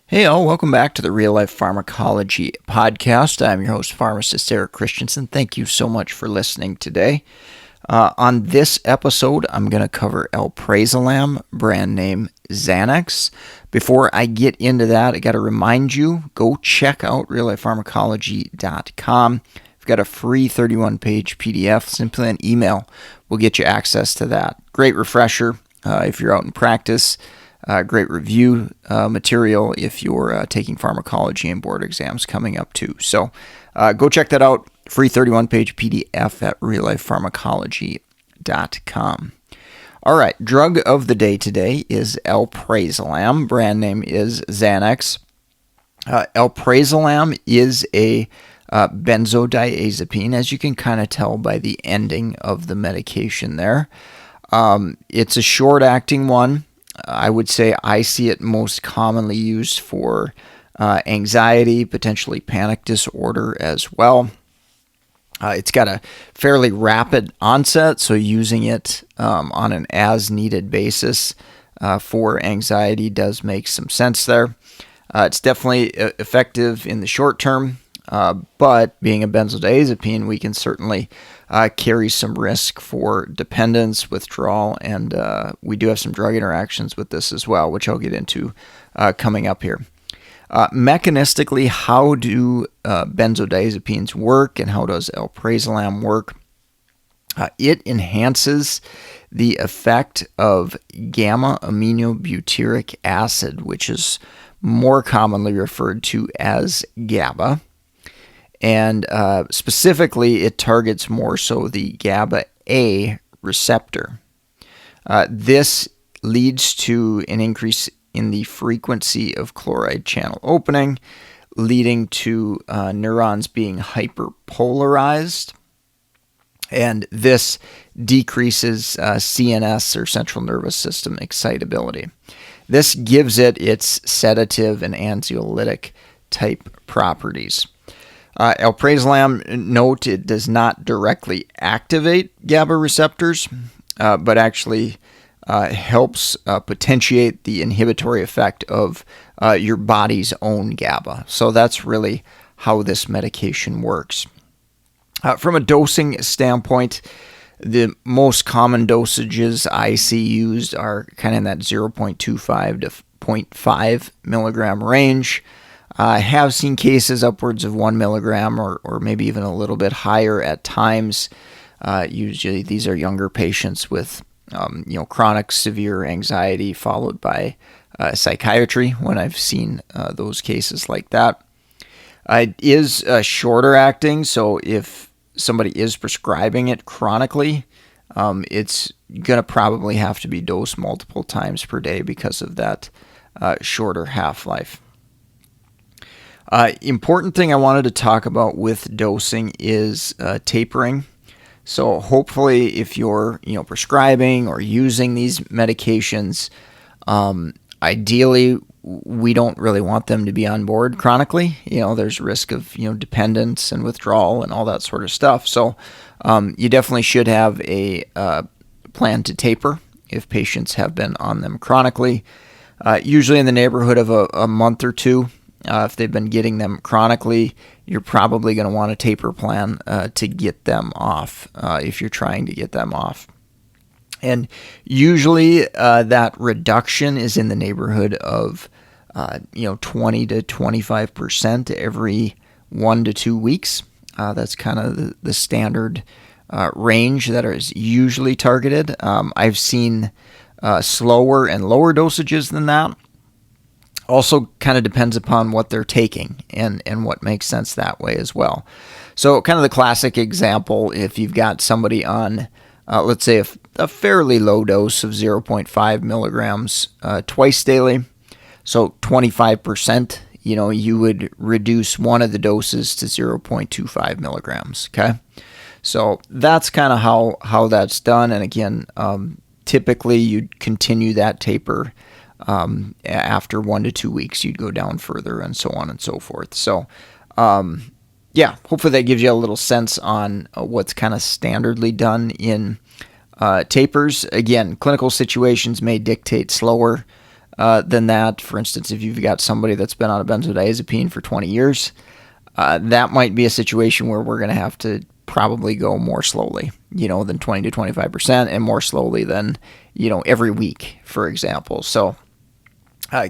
Hey all, welcome back to the Real Life Pharmacology podcast. I'm your host, pharmacist Eric Christensen. Thank you so much for listening today. On this episode, I'm going to cover Alprazolam, brand name Xanax. Before I get into that, I got to remind you, go check out reallifepharmacology.com. We've got a free 31-page PDF. Simply an email will get you access to that. Great refresher if you're out in practice. Great review material if you're taking pharmacology and board exams coming up too. So go check that out. Free 31-page PDF at reallifepharmacology.com. All right, drug of the day today is Alprazolam. Brand name is Xanax. Alprazolam is a benzodiazepine, as you can kind of tell by the ending of the medication there. It's a short-acting one. I would say I see it most commonly used for anxiety, potentially panic disorder as well. It's got a fairly rapid onset, so using it on an as-needed basis for anxiety does make some sense there. It's definitely effective in the short term, but being a benzodiazepine, we can certainly carry some risk for dependence, withdrawal, and we do have some drug interactions with this as well, which I'll get into coming up here. Mechanistically, how do benzodiazepines work and how does Alprazolam work? It enhances the effect of gamma-aminobutyric acid, which is more commonly referred to as GABA. And specifically, it targets more so the GABA-A receptor. This leads to an increase in the frequency of chloride channel opening, leading to neurons being hyperpolarized. And this decreases CNS or central nervous system excitability. This gives it its sedative and anxiolytic type properties. Alprazolam, note it does not directly activate GABA receptors, but actually helps potentiate the inhibitory effect of your body's own GABA. So that's really how this medication works. From a dosing standpoint, the most common dosages I see used are kind of in that 0.25 to 0.5 milligram range. I have seen cases upwards of 1 milligram or maybe even a little bit higher at times. Usually these are younger patients with chronic severe anxiety followed by psychiatry when I've seen those cases like that. It is shorter acting, so if somebody is prescribing it chronically, it's going to probably have to be dosed multiple times per day because of that shorter half-life. Important thing I wanted to talk about with dosing is tapering. So hopefully if you're prescribing or using these medications, ideally we don't really want them to be on board chronically. There's risk of dependence and withdrawal and all that sort of stuff. So you definitely should have a plan to taper if patients have been on them chronically. Usually in the neighborhood of a month or two. If they've been getting them chronically, you're probably going to want a taper plan to get them off if you're trying to get them off. And usually that reduction is in the neighborhood of 20 to 25% every 1 to 2 weeks. That's kind of the standard range that is usually targeted. I've seen slower and lower dosages than that. Also kind of depends upon what they're taking and what makes sense that way as well. So kind of the classic example, if you've got somebody on, let's say, a fairly low dose of 0.5 milligrams twice daily, so 25%, you would reduce one of the doses to 0.25 milligrams, okay? So that's kind of how that's done. And again, typically you'd continue that taper after 1 to 2 weeks. You'd go down further and so on and so forth. So hopefully that gives you a little sense on what's kind of standardly done in tapers. Again, clinical situations may dictate slower than that. For instance, if you've got somebody that's been on a benzodiazepine for 20 years, that might be a situation where we're going to have to probably go more slowly, than 20 to 25%, and more slowly than, every week, for example. So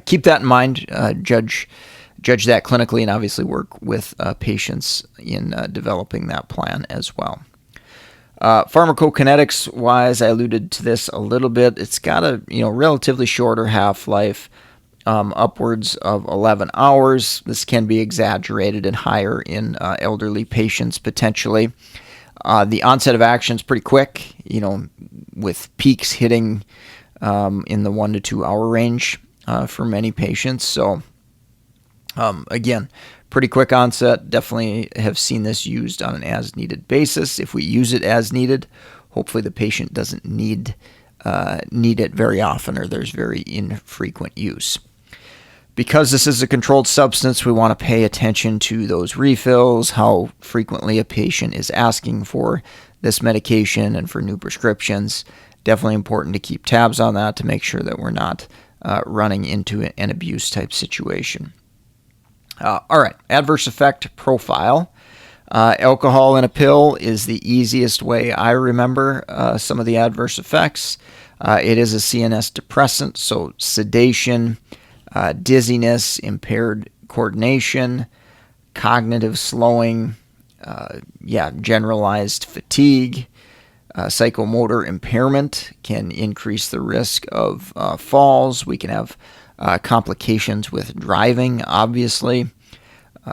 keep that in mind. Judge that clinically, and obviously work with patients in developing that plan as well. Pharmacokinetics wise, I alluded to this a little bit. It's got a relatively shorter half-life, upwards of 11 hours. This can be exaggerated and higher in elderly patients potentially. The onset of action is pretty quick, with peaks hitting in the 1 to 2 hour range for many patients. So again, pretty quick onset. Definitely have seen this used on an as-needed basis. If we use it as needed, hopefully the patient doesn't need it very often, or there's very infrequent use. Because this is a controlled substance, we want to pay attention to those refills, how frequently a patient is asking for this medication and for new prescriptions. Definitely important to keep tabs on that to make sure that we're not running into an abuse type situation. All right, adverse effect profile. Alcohol in a pill is the easiest way I remember some of the adverse effects. It is a CNS depressant, so sedation, dizziness, impaired coordination, cognitive slowing, generalized fatigue, psychomotor impairment can increase the risk of falls. We can have complications with driving, obviously.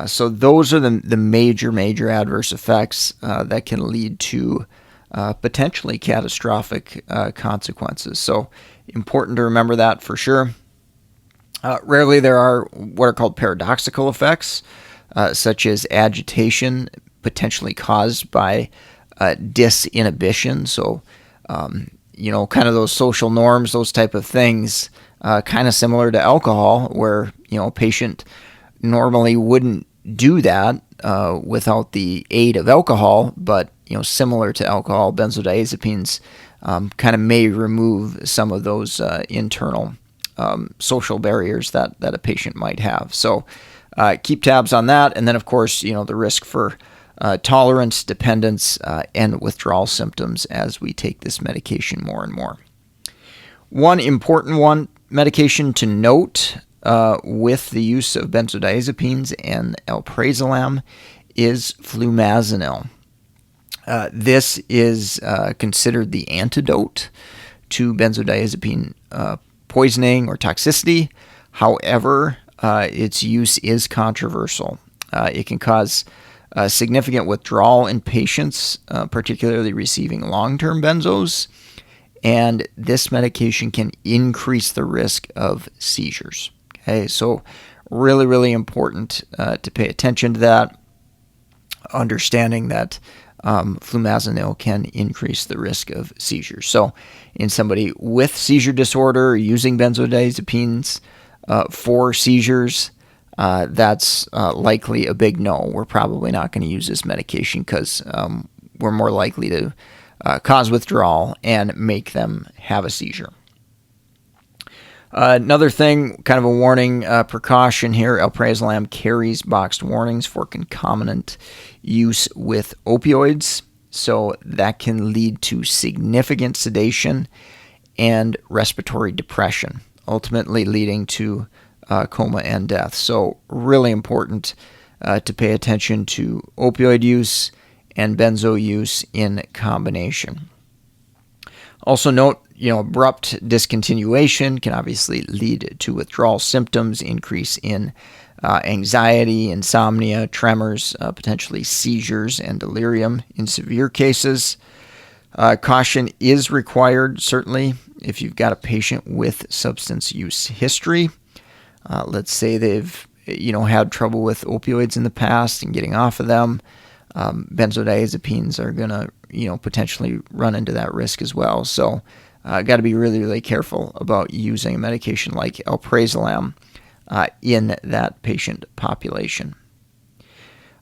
So those are the major adverse effects that can lead to potentially catastrophic consequences. So important to remember that for sure. Rarely there are what are called paradoxical effects, such as agitation potentially caused by disinhibition. So, kind of those social norms, those type of things, kind of similar to alcohol, where, a patient normally wouldn't do that without the aid of alcohol, but, similar to alcohol, benzodiazepines kind of may remove some of those internal social barriers that a patient might have. So keep tabs on that. And then, of course, the risk for tolerance, dependence, and withdrawal symptoms as we take this medication more and more. One important medication to note with the use of benzodiazepines and alprazolam is flumazenil. This is considered the antidote to benzodiazepine poisoning or toxicity. However, its use is controversial. It can cause significant withdrawal in patients, particularly receiving long-term benzos, and this medication can increase the risk of seizures. Okay, so really important to pay attention to that, understanding that flumazenil can increase the risk of seizures. So in somebody with seizure disorder using benzodiazepines for seizures, that's likely a big no. We're probably not going to use this medication because we're more likely to cause withdrawal and make them have a seizure. Another thing, kind of a warning, precaution here, alprazolam carries boxed warnings for concomitant use with opioids. So that can lead to significant sedation and respiratory depression, ultimately leading to coma and death. So really important to pay attention to opioid use and benzo use in combination. Also note, abrupt discontinuation can obviously lead to withdrawal symptoms, increase in anxiety, insomnia, tremors, potentially seizures, and delirium in severe cases. Caution is required, certainly, if you've got a patient with substance use history. Let's say they've had trouble with opioids in the past and getting off of them. Benzodiazepines are going to potentially run into that risk as well. So got to be really careful about using a medication like alprazolam in that patient population.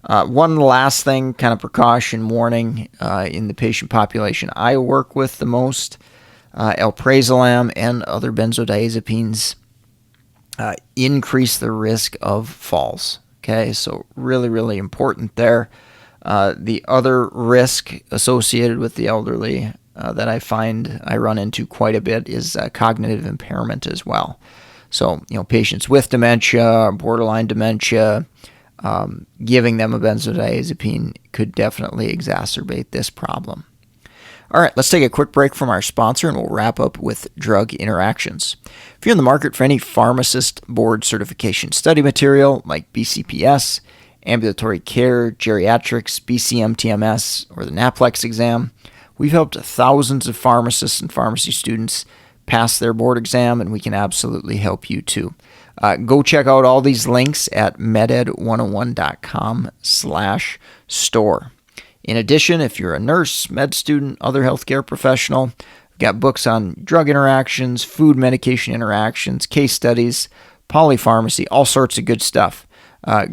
One last thing, kind of precaution warning in the patient population I work with the most, alprazolam and other benzodiazepines increase the risk of falls. Okay, so really, really important there. The other risk associated with the elderly that I find I run into quite a bit is cognitive impairment as well. So, patients with dementia, borderline dementia, giving them a benzodiazepine could definitely exacerbate this problem. All right, let's take a quick break from our sponsor and we'll wrap up with drug interactions. If you're in the market for any pharmacist board certification study material like BCPS, ambulatory care, geriatrics, BCMTMS, or the NAPLEX exam, we've helped thousands of pharmacists and pharmacy students pass their board exam, and we can absolutely help you too. Go check out all these links at meded101.com/store. In addition, if you're a nurse, med student, other healthcare professional, we've got books on drug interactions, food medication interactions, case studies, polypharmacy, all sorts of good stuff.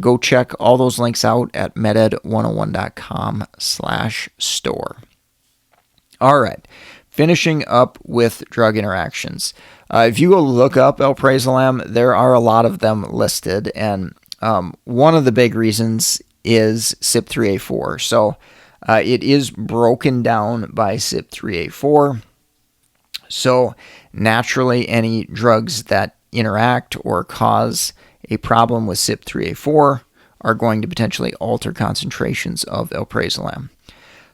Go check all those links out at meded101.com/store. All right, finishing up with drug interactions. If you go look up Alprazolam, there are a lot of them listed, and one of the big reasons is CYP3A4. So it is broken down by CYP3A4. So naturally, any drugs that interact or cause a problem with CYP3A4 are going to potentially alter concentrations of Alprazolam.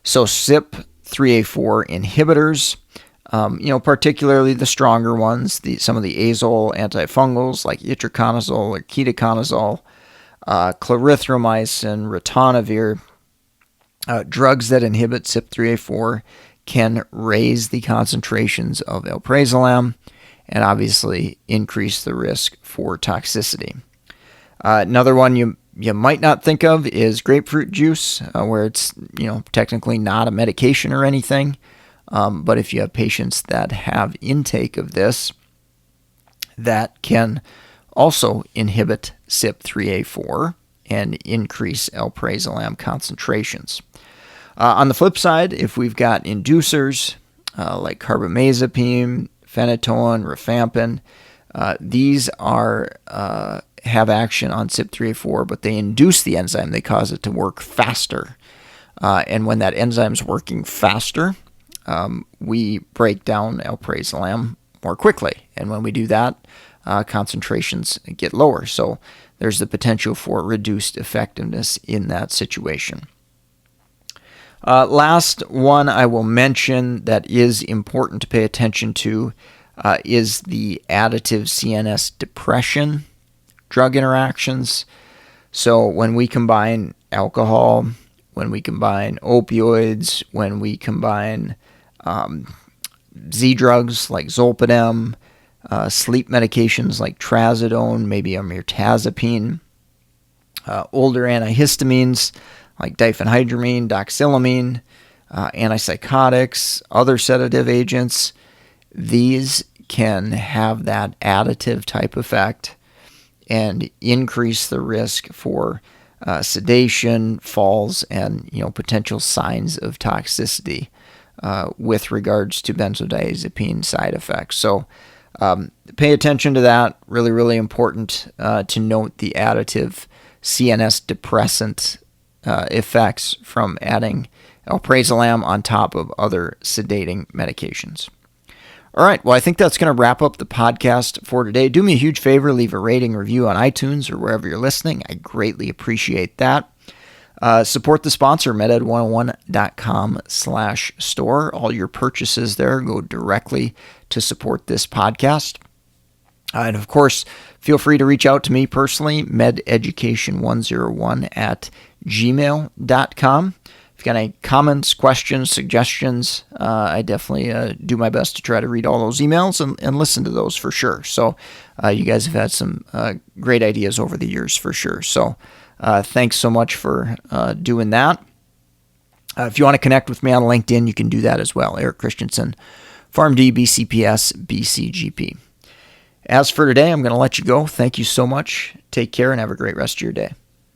So CYP3A4 inhibitors, particularly the stronger ones, some of the azole antifungals like itraconazole or ketoconazole, clarithromycin, ritonavir, drugs that inhibit CYP3A4 can raise the concentrations of Alprazolam and obviously increase the risk for toxicity. Another one you might not think of is grapefruit juice, where it's technically not a medication or anything, but if you have patients that have intake of this, that can also inhibit CYP3A4 and increase Alprazolam concentrations. On the flip side, if we've got inducers like carbamazepine, phenytoin, rifampin, these have action on CYP3A4, but they induce the enzyme. They cause it to work faster. And when that enzyme's working faster, we break down Alprazolam more quickly. And when we do that, concentrations get lower. So there's the potential for reduced effectiveness in that situation. Last one I will mention that is important to pay attention to is the additive CNS depression drug interactions. So when we combine alcohol, when we combine opioids, when we combine Z drugs like zolpidem, sleep medications like trazodone, maybe mirtazapine, older antihistamines like diphenhydramine, doxylamine, antipsychotics, other sedative agents, these can have that additive type effect and increase the risk for sedation, falls, and potential signs of toxicity with regards to benzodiazepine side effects. So pay attention to that. Really, really important to note the additive CNS depressant effects from adding Alprazolam on top of other sedating medications. All right, well, I think that's going to wrap up the podcast for today. Do me a huge favor, leave a rating, review on iTunes or wherever you're listening. I greatly appreciate that. Support the sponsor, meded101.com/store. All your purchases there go directly to support this podcast. And of course, feel free to reach out to me personally, mededucation101@gmail.com. If you've got any comments, questions, suggestions, I definitely do my best to try to read all those emails and listen to those for sure. So you guys have had some great ideas over the years for sure. So thanks so much for doing that. If you want to connect with me on LinkedIn, you can do that as well. Eric Christensen, PharmD, BCPS, BCGP. As for today, I'm going to let you go. Thank you so much. Take care and have a great rest of your day.